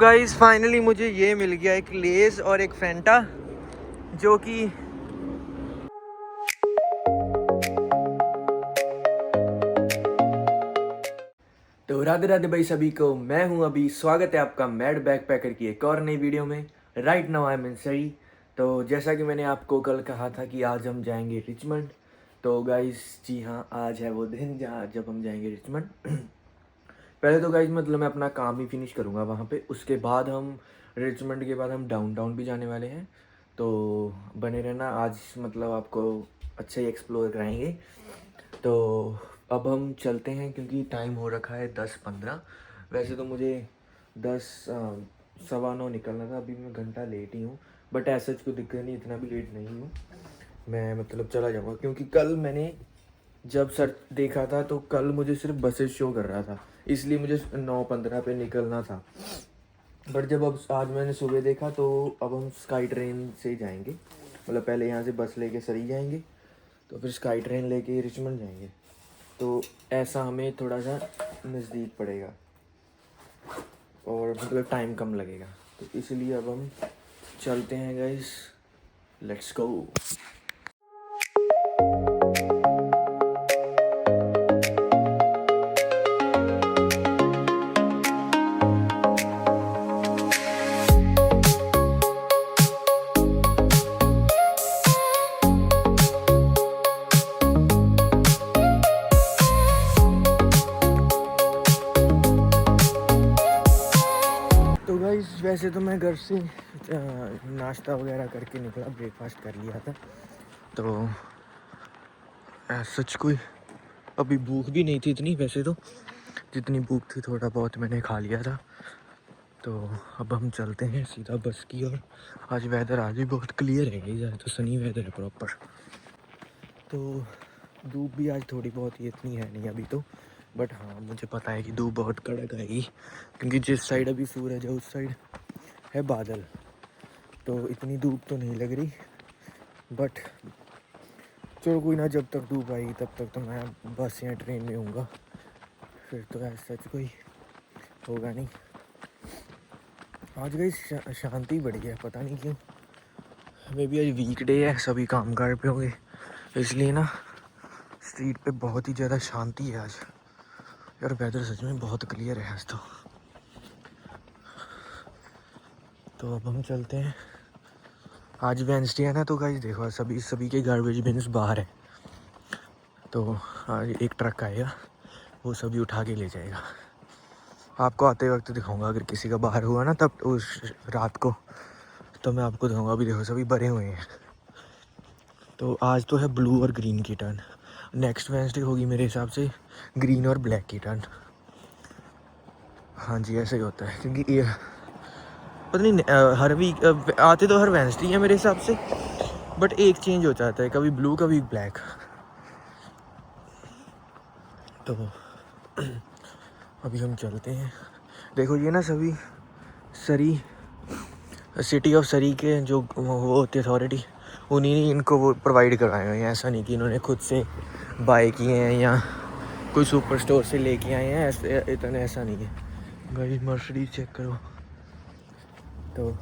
Guys finally मुझे ये मिल गया, एक लेस और एक फैंटा, जो कि तो राधे राधे भाई सभी को। मैं हूं अभी, स्वागत है आपका मैड बैकपैकर की एक और नई वीडियो में। राइट नाउ आई एम इन सरी। तो जैसा कि मैंने आपको कल कहा था कि आज हम जाएंगे रिचमंड, तो गाइस जी हाँ, आज है वो दिन जब हम जाएंगे रिचमंड। पहले तो गाइस मतलब मैं अपना काम ही फिनिश करूँगा वहाँ पे, उसके बाद हम रिचमंड के बाद हम डाउनटाउन भी जाने वाले हैं। तो बने रहना, आज मतलब आपको अच्छे ही एक्सप्लोर कराएंगे। तो अब हम चलते हैं क्योंकि टाइम हो रखा है 10:15। वैसे तो मुझे 10:15 निकलना था, अभी मैं घंटा लेट ही हूँ, बट ऐसा कोई दिक्कत नहीं, इतना भी लेट नहीं हूँ मैं, मतलब चला जाऊँगा। क्योंकि कल मैंने जब सर देखा था तो कल मुझे सिर्फ बसेस शो कर रहा था, इसलिए मुझे 9:15 पे निकलना था। बट जब अब आज मैंने सुबह देखा तो अब हम स्काई ट्रेन से जाएंगे, मतलब पहले यहाँ से बस लेके सरी जाएंगे, तो फिर स्काई ट्रेन लेके रिचमंड जाएंगे। तो ऐसा हमें थोड़ा सा नज़दीक पड़ेगा और मतलब टाइम कम लगेगा, तो इसलिए अब हम चलते हैं गाइस, लेट्स गो। तो गाइस वैसे तो मैं घर से नाश्ता वगैरह करके निकला, ब्रेकफास्ट कर लिया था, तो सच कोई अभी भूख भी नहीं थी इतनी, वैसे तो जितनी भूख थी थोड़ा बहुत मैंने खा लिया था। तो अब हम चलते हैं सीधा बस की ओर। आज वेदर आज भी बहुत क्लियर है, इधर तो सनी वेदर है प्रॉपर। तो धूप भी आज थोड़ी बहुत ही इतनी है नहीं अभी तो, बट हाँ मुझे पता है कि धूप बहुत कड़क आएगी, क्योंकि जिस साइड अभी सूरज है उस साइड है बादल, तो इतनी धूप तो नहीं लग रही। बट चलो कोई ना, जब तक धूप आएगी तब तक तो मैं बस या ट्रेन में हूँगा, फिर तो ऐसा सच कोई होगा नहीं। आज गई शांति बढ़ी है, पता नहीं क्यों, मे बी आज वीकडे है, सभी काम कार पे होंगे, इसलिए ना स्ट्रीट पे बहुत ही ज़्यादा शांति है आज। यार वेदर सच में बहुत क्लियर है आज तो अब हम चलते हैं। आज वेडनेसडे है ना, तो गाइस देखो सभी के गार्बेज बिन्स बाहर है, तो आज एक ट्रक आएगा, वो सभी उठा के ले जाएगा। आपको आते वक्त दिखाऊंगा, अगर किसी का बाहर हुआ ना तब उस रात को, तो मैं आपको दिखाऊंगा। अभी देखो सभी भरे हुए हैं। तो आज तो है ब्लू और ग्रीन की टर्न, नेक्स्ट वेडनेसडे होगी मेरे हिसाब से ग्रीन और ब्लैक की टर्न। हाँ जी ऐसा ही होता है, क्योंकि ये पता नहीं हर वीक आते तो हर वेडनेसडे है मेरे हिसाब से, बट एक चेंज हो जाता है, कभी ब्लू कभी ब्लैक। तो अभी हम चलते हैं। देखो ये ना सभी सरी सिटी ऑफ सरी के जो वो होती अथॉरिटी, उन्हीं ने इनको वो प्रोवाइड करवाए हुए हैं। ऐसा नहीं कि इन्होंने खुद से बाय किए हैं या कोई सुपर स्टोर से लेके आए हैं, ऐसे इतना ऐसा नहीं है। गाइस मर्सिडीज चेक करो। तो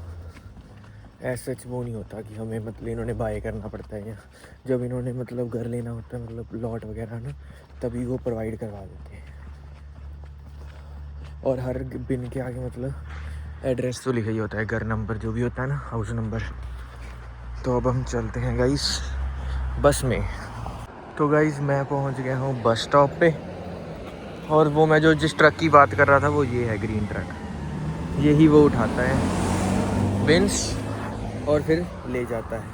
ऐसा वो नहीं होता कि हमें मतलब इन्होंने बाय करना पड़ता है, या जब इन्होंने मतलब घर लेना होता है, मतलब लॉट वगैरह ना, तभी वो प्रोवाइड करवा देते हैं। और हर बिन के आगे मतलब एड्रेस तो लिखा ही होता है, घर नंबर जो भी होता है ना, हाउस नंबर। तो अब हम चलते हैं गाइस बस में। तो गाइस मैं पहुंच गया हूँ बस स्टॉप पे, और वो मैं जो जिस ट्रक की बात कर रहा था वो ये है ग्रीन ट्रक, यही वो उठाता है बिन्स और फिर ले जाता है।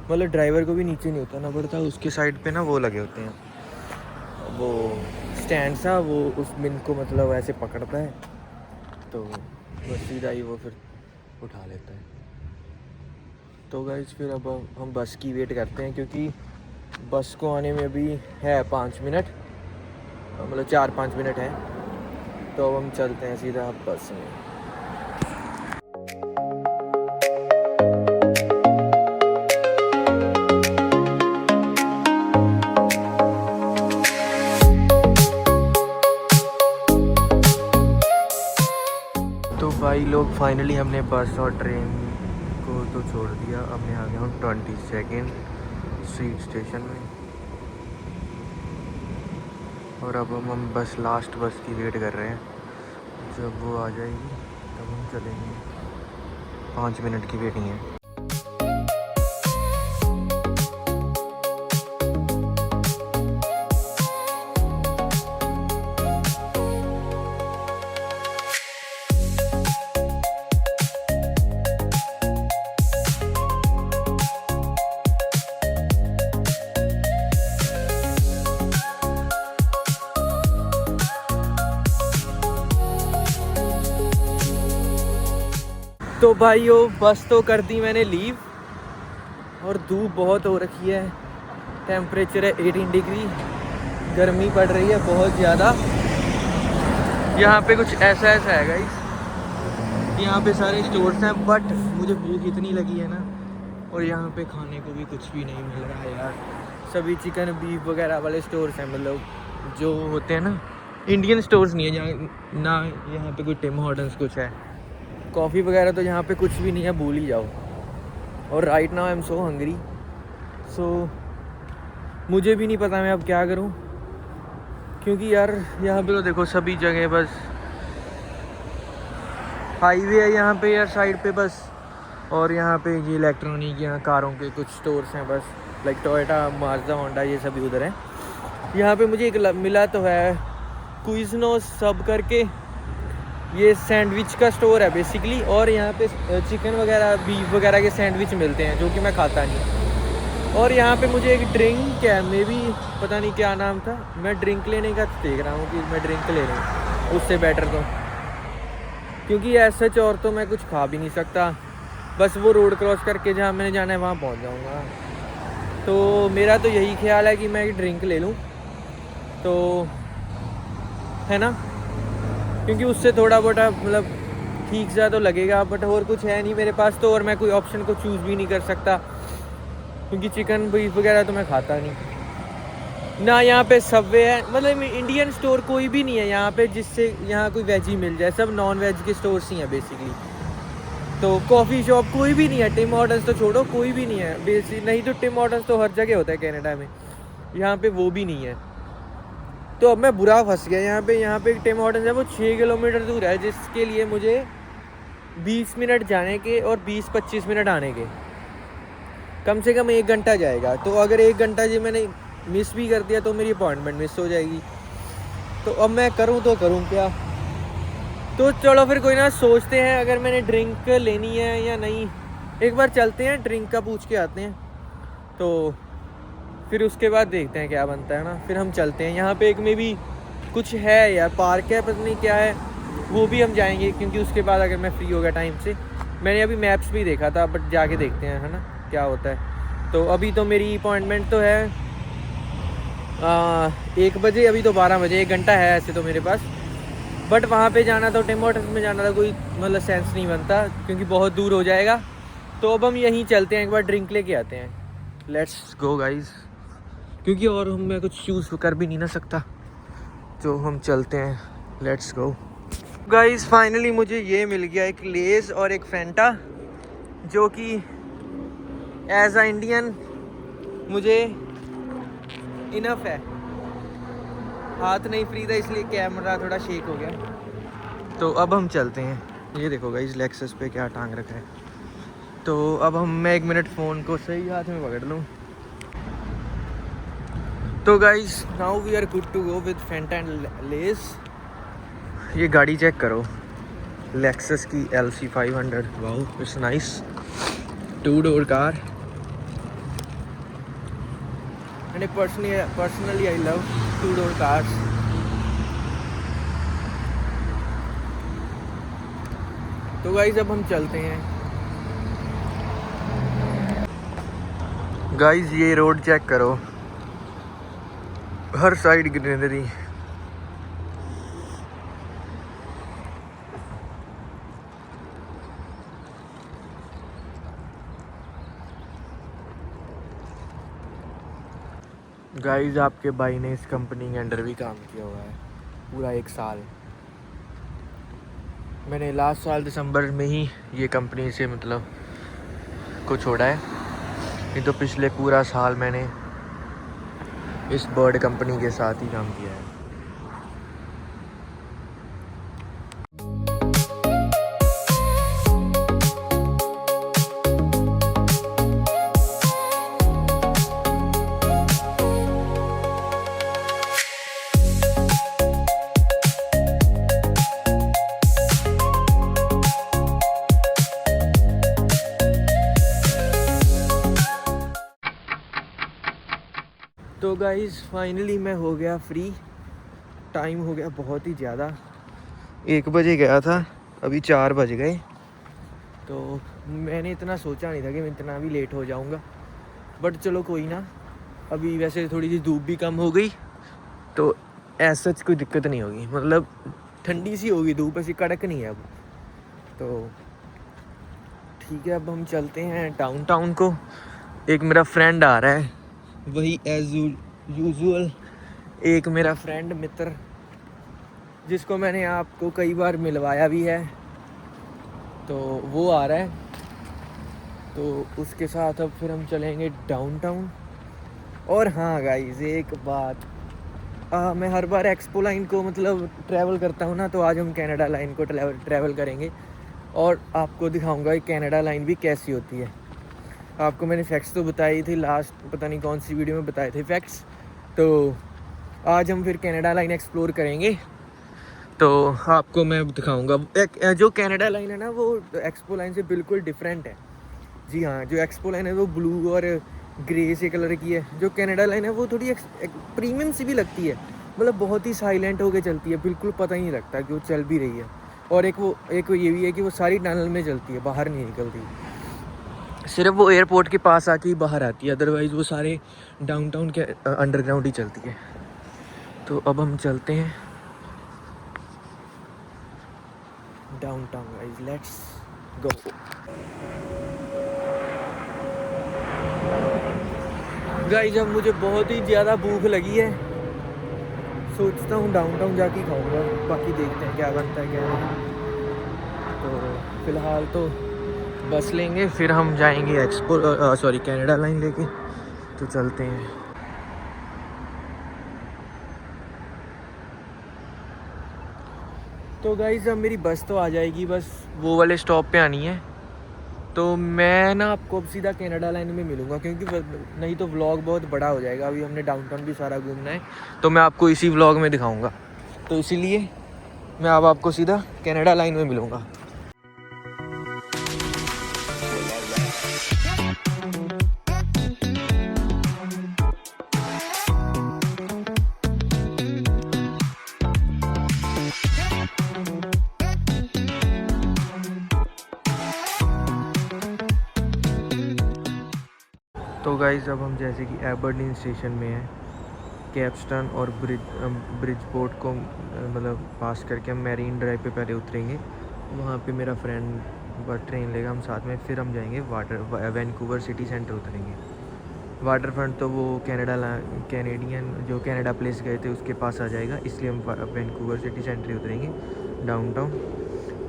मतलब ड्राइवर को भी नीचे नहीं उतरना पड़ता, उसके साइड पे ना वो लगे होते हैं, वो स्टैंड सा, वो उस बिन को मतलब ऐसे पकड़ता है, तो बस सीधा ही वो फिर उठा लेता है। तो गाइस फिर अब हम बस की वेट करते हैं, क्योंकि बस को आने में भी है 5 मिनट, मतलब 4-5 मिनट है। तो अब हम चलते हैं सीधा बस में। भाई लोग फाइनली हमने बस और ट्रेन को तो छोड़ दिया। अब मैं आ गया हूँ 22nd स्ट्रीट स्टेशन में, और अब हम बस लास्ट बस की वेट कर रहे हैं। जब वो आ जाएगी तब हम चलेंगे। 5 मिनट की वेटिंग है। तो भाइयों बस तो कर दी मैंने लीव, और धूप बहुत हो रखी है। टेम्परेचर है 18 डिग्री, गर्मी पड़ रही है बहुत ज़्यादा। यहाँ पे कुछ ऐसा है गाइस, यहाँ पे सारे स्टोर्स हैं, बट मुझे भूख इतनी लगी है ना, और यहाँ पे खाने को भी कुछ भी नहीं मिल रहा है यार। सभी चिकन बीफ वगैरह वाले स्टोर्स हैं, मतलब जो होते हैं ना, इंडियन स्टोर्स नहीं है जहाँ ना। यहाँ पे कोई टिम हॉर्टन्स कुछ है, कॉफ़ी वगैरह तो यहाँ पे कुछ भी नहीं है, भूल ही जाओ। और right now I am so hungry, so मुझे भी नहीं पता मैं अब क्या करूँ, क्योंकि यार यहाँ पे तो देखो सभी जगह बस हाईवे है यहाँ पे यार, साइड पे बस। और यहाँ पे ये इलेक्ट्रॉनिक यहाँ कारों के कुछ स्टोर्स हैं बस, लाइक टोयोटा, माज़दा, होंडा, ये सभी उधर हैं। यहाँ पे मुझे एक मिला तो है क्विज़नो सब करके, ये सैंडविच का स्टोर है बेसिकली, और यहाँ पे चिकन वगैरह बीफ वगैरह के सैंडविच मिलते हैं जो कि मैं खाता नहीं। और यहाँ पे मुझे एक ड्रिंक है, मे बी पता नहीं क्या नाम था, मैं ड्रिंक लेने का देख रहा हूँ कि मैं ड्रिंक ले रहा हूँ उससे बेटर तो, क्योंकि ऐसा और तो मैं कुछ खा भी नहीं सकता। बस वो रोड क्रॉस करके जहाँ मैंने जाना है वहाँ पहुँच जाऊँगा। तो मेरा तो यही ख्याल है कि मैं एक ड्रिंक ले लूँ, तो है ना, क्योंकि उससे थोड़ा बहुत मतलब ठीक सा तो लगेगा, बट और कुछ है नहीं मेरे पास तो, और मैं कोई ऑप्शन को चूज़ भी नहीं कर सकता, क्योंकि चिकन बीफ वगैरह तो मैं खाता नहीं ना। यहाँ पे सबवे है, मतलब इंडियन स्टोर कोई भी नहीं है यहाँ पे जिससे यहाँ कोई वेज ही मिल जाए, सब नॉन वेज के स्टोर्स ही हैं बेसिकली। तो कॉफ़ी शॉप कोई भी नहीं है, टिम हॉर्टन्स तो छोड़ो, कोई भी नहीं है बेसिक। नहीं तो टिम हॉर्टन्स तो हर जगह होता है कनाडा में, यहाँ पे वो भी नहीं है। तो अब मैं बुरा फंस गया यहाँ पे एक टिम हॉर्टन्स है, वो 6 किलोमीटर दूर है, जिसके लिए मुझे 20 मिनट जाने के और 20-25 मिनट आने के, कम से कम 1 घंटा जाएगा। तो अगर 1 घंटा जी मैंने मिस भी कर दिया तो मेरी अपॉइंटमेंट मिस हो जाएगी। तो अब मैं करूँ तो करूँ क्या? तो चलो फिर कोई ना, सोचते हैं अगर मैंने ड्रिंक लेनी है या नहीं। एक बार चलते हैं, ड्रिंक का पूछ के आते हैं, तो फिर उसके बाद देखते हैं क्या बनता है ना, फिर हम चलते हैं। यहाँ पे एक में भी कुछ है यार, पार्क है, पता नहीं क्या है, वो भी हम जाएंगे, क्योंकि उसके बाद अगर मैं फ्री हो गया टाइम से, मैंने अभी मैप्स भी देखा था, बट जाके देखते हैं है ना क्या होता है। तो अभी तो मेरी अपॉइंटमेंट तो है 1 बजे, अभी तो 12 बजे, 1 घंटा है ऐसे तो मेरे पास। बट वहाँ पे जाना तो टिम हॉर्टन्स में जाना था, कोई मतलब सेंस नहीं बनता, क्योंकि बहुत दूर हो जाएगा। तो अब हम यहीं चलते हैं, एक बार ड्रिंक लेके आते हैं। लेट्स गो गाइज, क्योंकि और मैं कुछ चूज़ कर भी नहीं ना सकता, तो हम चलते हैं। Let's go guys. फाइनली मुझे ये मिल गया, एक लेज़ और एक फैंटा, जो कि एज अ इंडियन मुझे इनफ है। हाथ नहीं फ्री था इसलिए कैमरा थोड़ा शेक हो गया। तो अब हम चलते हैं। ये देखो गाइज लेक्सस पे क्या टांग रखा है। तो अब मैं 1 मिनट फ़ोन को सही हाथ में पकड़ लूँ। तो guys now we are good to go with Fanta and Lays. ये गाड़ी चेक करो, लेक्सस की LC 500, wow it's nice, 2 door car. And personally I love 2 door cars. तो गाइज अब हम चलते हैं। गाइज ये रोड चेक करो, हर साइड ग्रीनरी। गाइज आपके भाई ने इस कंपनी के अंडर भी काम किया हुआ है पूरा 1 साल। मैंने लास्ट साल दिसंबर में ही ये कंपनी से मतलब को छोड़ा है, नहीं तो पिछले पूरा साल मैंने इस बर्ड कंपनी के साथ ही काम किया है। तो गाइस फाइनली मैं हो गया फ्री। टाइम हो गया बहुत ही ज़्यादा, 1 बजे गया था, अभी 4 बज गए। तो मैंने इतना सोचा नहीं था कि मैं इतना भी लेट हो जाऊंगा, बट चलो कोई ना। अभी वैसे थोड़ी सी धूप भी कम हो गई, तो ऐसा कोई दिक्कत नहीं होगी, मतलब ठंडी सी होगी धूप, ऐसी कड़क नहीं है अब। तो ठीक है, अब हम चलते हैं डाउनटाउन को। एक मेरा फ्रेंड आ रहा है, वही एज यूजुअल एक मेरा फ्रेंड मित्र, जिसको मैंने आपको कई बार मिलवाया भी है, तो वो आ रहा है। तो उसके साथ अब फिर हम चलेंगे डाउनटाउन। और हाँ गाइस, एक बात, मैं हर बार एक्सपो लाइन को मतलब ट्रैवल करता हूँ ना, तो आज हम कनाडा लाइन को ट्रैवल करेंगे और आपको दिखाऊंगा कि कनाडा लाइन भी कैसी होती है। आपको मैंने फैक्ट्स तो बताई थी लास्ट, पता नहीं कौन सी वीडियो में बताए थे फैक्ट्स। तो आज हम फिर कनाडा लाइन एक्सप्लोर करेंगे, तो आपको मैं दिखाऊंगा। जो कनाडा लाइन है ना, वो एक्सपो लाइन से बिल्कुल डिफरेंट है। जी हाँ, जो एक्सपो लाइन है वो ब्लू और ग्रे से कलर की है। जो कनाडा लाइन है वो थोड़ी प्रीमियम सी भी लगती है, मतलब बहुत ही साइलेंट होकर चलती है, बिल्कुल पता ही नहीं लगता कि वो चल भी रही है। और एक वो ये भी है कि वो सारी टनल में चलती है, बाहर नहीं निकलती, सिर्फ वो एयरपोर्ट के पास आके ही बाहर आती है, अदरवाइज़ वो सारे डाउनटाउन के अंडरग्राउंड ही चलती है। तो अब हम चलते हैं downtown guys, let's go. Guys अब मुझे बहुत ही ज़्यादा भूख लगी है, सोचता हूँ डाउनटाउन जाके खाऊंगा, बाकी देखते हैं क्या बनता है क्या नहीं। तो फ़िलहाल तो बस लेंगे, फिर हम जाएंगे कनाडा लाइन लेके। तो चलते हैं। तो गाइस अब मेरी बस तो आ जाएगी, बस वो वाले स्टॉप पे आनी है। तो मैं ना आपको अब सीधा कनाडा लाइन में मिलूँगा, क्योंकि नहीं तो व्लॉग बहुत बड़ा हो जाएगा। अभी हमने डाउनटाउन भी सारा घूमना है, तो मैं आपको इसी व्लॉग में दिखाऊंगा। तो इसीलिए मैं अब आपको सीधा कनाडा लाइन में मिलूँगा। तो गाइस अब हम जैसे कि एबरडीन स्टेशन में हैं, कैप्स्टन और ब्रिजपोर्ट को मतलब पास करके हम मैरीन ड्राइव पे पहले उतरेंगे। वहाँ पे मेरा फ्रेंड ट्रेन लेगा, हम साथ में, फिर हम जाएंगे वैंकूवर सिटी सेंटर उतरेंगे। वाटर फ्रंट तो वो कैनेडियन जो कनाडा प्लेस गए थे उसके पास आ जाएगा, इसलिए हम वैंकूवर सिटी सेंटर ही उतरेंगे डाउनटाउन।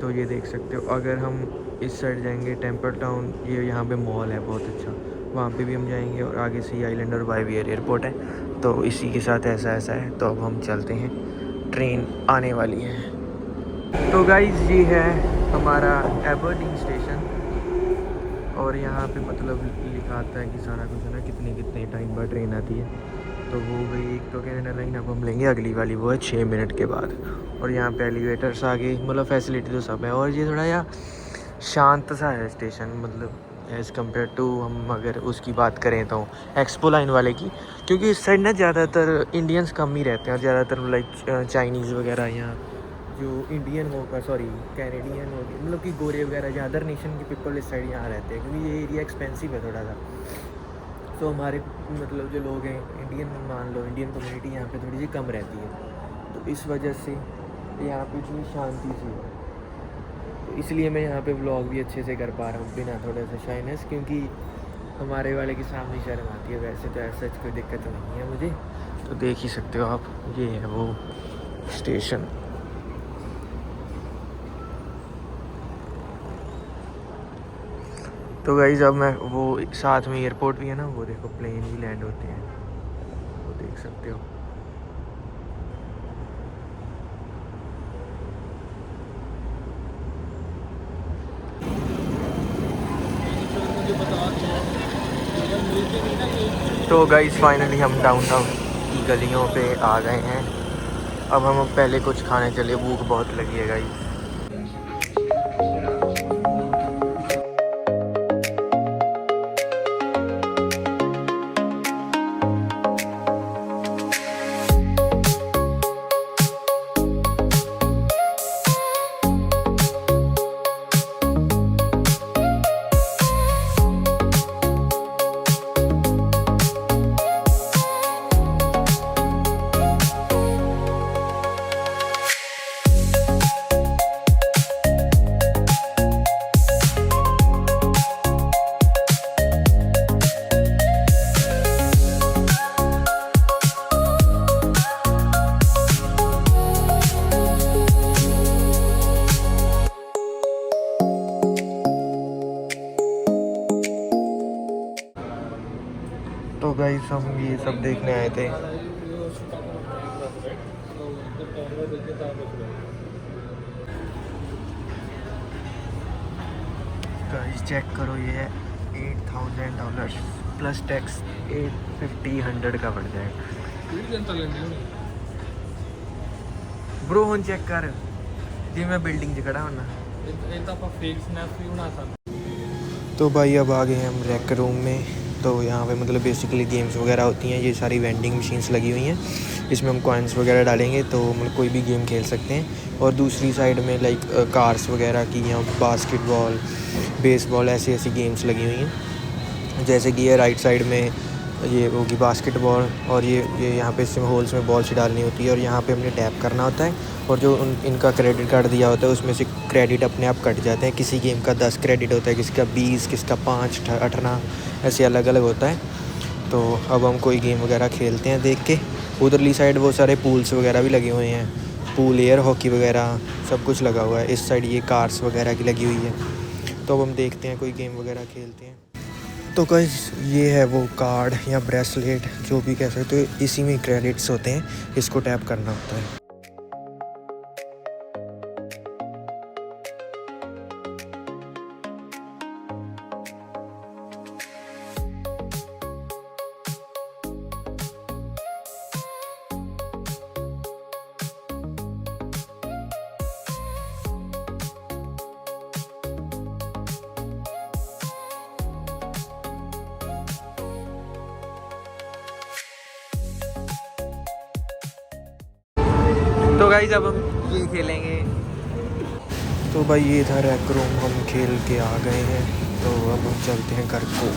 तो ये देख सकते हो, अगर हम इस साइड जाएंगे टेम्पल टाउन, ये यहाँ पे मॉल है बहुत अच्छा, वहाँ पे भी हम जाएंगे। और आगे सी आइलैंड और वाईवीआर एयरपोर्ट है। तो इसी के साथ ऐसा है। तो अब हम चलते हैं, ट्रेन आने वाली है। तो गाइस ये है हमारा एबरडीन स्टेशन, और यहाँ पे मतलब लिखा आता है कि सारा कुछ है ना, कितने टाइम बाद ट्रेन आती है। तो वो गई एक तो कनाडा लाइन, अब हम लेंगे अगली वाली, वो है 6 मिनट के बाद। और यहाँ पे एलिवेटर्स आगे, मतलब फैसिलिटी तो सब है। और ये थोड़ा यार शांत सा है स्टेशन, मतलब एज़ कम्पेयर टू हम अगर उसकी बात करें तो एक्सपो लाइन वाले की, क्योंकि इस साइड ना ज़्यादातर इंडियंस कम ही रहते हैं, और ज़्यादातर लाइक चाइनीज़ वगैरह, यहाँ जो इंडियन होगा, कैनेडियन हो गए, मतलब कि गोरे वगैरह या अदर नेशन के पीपल इस साइड यहाँ रहते हैं, क्योंकि ये एरिया एक्सपेंसिव है थोड़ा सा। तो हमारे मतलब जो लोग हैं इंडियन, मान लो इंडियन कम्युनिटी यहाँ पे थोड़ी सी कम रहती है, तो इस वजह से यहाँ पे इतनी शांति सी है। तो इसलिए मैं यहाँ पे व्लॉग भी अच्छे से कर पा रहा हूँ बिना थोड़ा सा शाइनेस, क्योंकि हमारे वाले के सामने शर्म आती है। वैसे तो ऐसा कोई दिक्कत नहीं है मुझे। तो देख ही सकते हो आप, ये है वो स्टेशन। तो गाइस अब मैं वो साथ में एयरपोर्ट भी है ना, वो देखो प्लेन भी लैंड होते हैं, वो देख सकते हो। तो गाइस फाइनली हम डाउनटाउन की गलियों पे आ गए हैं। अब हम पहले कुछ खाने चले, भूख बहुत लगी है गाइस। तो गाइस हम ये सब देखने आए थे। गाइस चेक करो, ये है $8,000 प्लस टैक्स 850 का बढ़ जाएगा। ब्रो ਹੁਣ ਚੈੱਕ ਕਰ जी मैं बिल्डिंग च खड़ा होना। तो भाई अब आ गए हम रेक रूम में। तो यहाँ पे मतलब बेसिकली गेम्स वगैरह होती हैं, ये सारी वेंडिंग मशीन्स लगी हुई हैं, इसमें हम कॉइन्स वगैरह डालेंगे तो मतलब कोई भी गेम खेल सकते हैं। और दूसरी साइड में लाइक कार्स वगैरह की या बास्केटबॉल, बेसबॉल, ऐसी ऐसी गेम्स लगी हुई हैं। जैसे कि ये राइट साइड में ये होगी बास्केटबॉल, और ये यहाँ पे इसमें होल्स में बॉल से डालनी होती है और यहाँ पे हमने टैप करना होता है। और जो इनका क्रेडिट कार्ड दिया होता है उसमें से क्रेडिट अपने आप कट जाते हैं। किसी गेम का 10 क्रेडिट होता है, किसी का 20, किसका 5, 18, ऐसे अलग अलग होता है। तो अब हम कोई गेम वगैरह खेलते हैं देख के। उधरली साइड वो सारे पूल्स वगैरह भी लगे हुए हैं, पूल, एयर हॉकी वगैरह सब कुछ लगा हुआ है। इस साइड ये कार्स वगैरह की लगी हुई है। तो अब हम देखते हैं कोई गेम वगैरह खेलते हैं। तो गाइस ये है वो कार्ड या ब्रेसलेट जो भी कह सकते हो, इसी में क्रेडिट्स होते हैं, इसको टैप करना होता है। तो गाइस अब हम ये खेलेंगे। तो भाई ये था रेक रूम, हम खेल के आ गए हैं। तो अब हम चलते हैं घर को।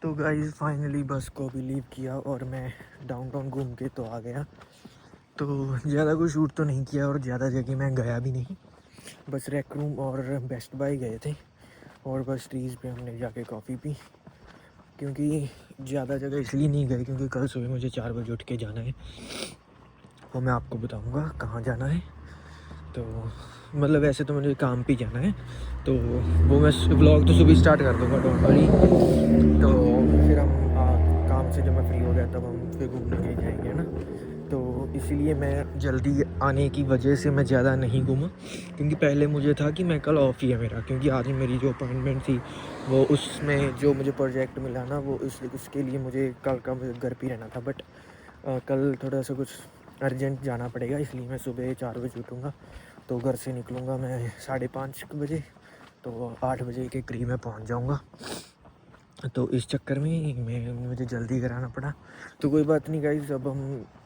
तो गाइस फाइनली बस को भी लीव किया और मैं डाउनटाउन घूम के तो आ गया। तो ज़्यादा कोई शूट तो नहीं किया और ज़्यादा जगह मैं गया भी नहीं, बस रेक रूम और बेस्ट बाय गए थे। और बस ट्रीज़ पे हमने जाके कॉफ़ी पी, क्योंकि ज़्यादा जगह इसलिए नहीं गए क्योंकि कल सुबह मुझे 4 बजे उठ के जाना है। वो मैं आपको बताऊँगा कहाँ जाना है। तो मतलब वैसे तो मुझे काम पे जाना है, तो वो मैं व्लॉग तो सुबह स्टार्ट कर दूँगा, डोंट वरी। तो फिर हम काम से जब मैं फ्री हो गया तब हम फिर घूमने के लिए जाएंगे ना। तो इसीलिए मैं जल्दी आने की वजह से मैं ज़्यादा नहीं घूमा, क्योंकि पहले मुझे था कि मैं कल ऑफ ही है मेरा, क्योंकि आज मेरी जो अपॉइंटमेंट थी वो उसमें जो मुझे प्रोजेक्ट मिला ना वो उसके लिए मुझे कल का मुझे घर पे रहना था। बट कल थोड़ा सा कुछ अर्जेंट जाना पड़ेगा, इसलिए मैं सुबह 4 बजे उठूँगा। तो घर से निकलूँगा मैं 5:30 बजे, तो 8 बजे के करीब मैं पहुँच जाऊँगा। तो इस चक्कर में मुझे जल्दी कराना पड़ा। तो कोई बात नहीं गाइस, अब हम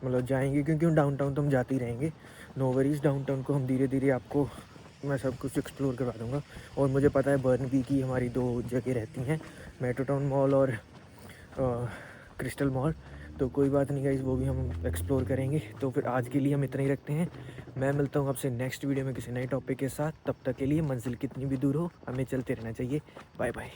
मतलब जाएंगे, क्योंकि हम डाउनटाउन तो हम जाते ही रहेंगे, नो वरीज़। डाउनटाउन को हम धीरे धीरे आपको मैं सब कुछ एक्सप्लोर करवा दूँगा। और मुझे पता है बर्नबी की हमारी 2 जगह रहती हैं, मेट्रो टाउन मॉल और क्रिस्टल मॉल। तो कोई बात नहीं गाइस, वो भी हम एक्सप्लोर करेंगे। तो फिर आज के लिए हम इतना ही रखते हैं। मैं मिलता हूँ आपसे नेक्स्ट वीडियो में किसी नए टॉपिक के साथ। तब तक के लिए मंजिल कितनी भी दूर हो, हमें चलते रहना चाहिए। Bye bye.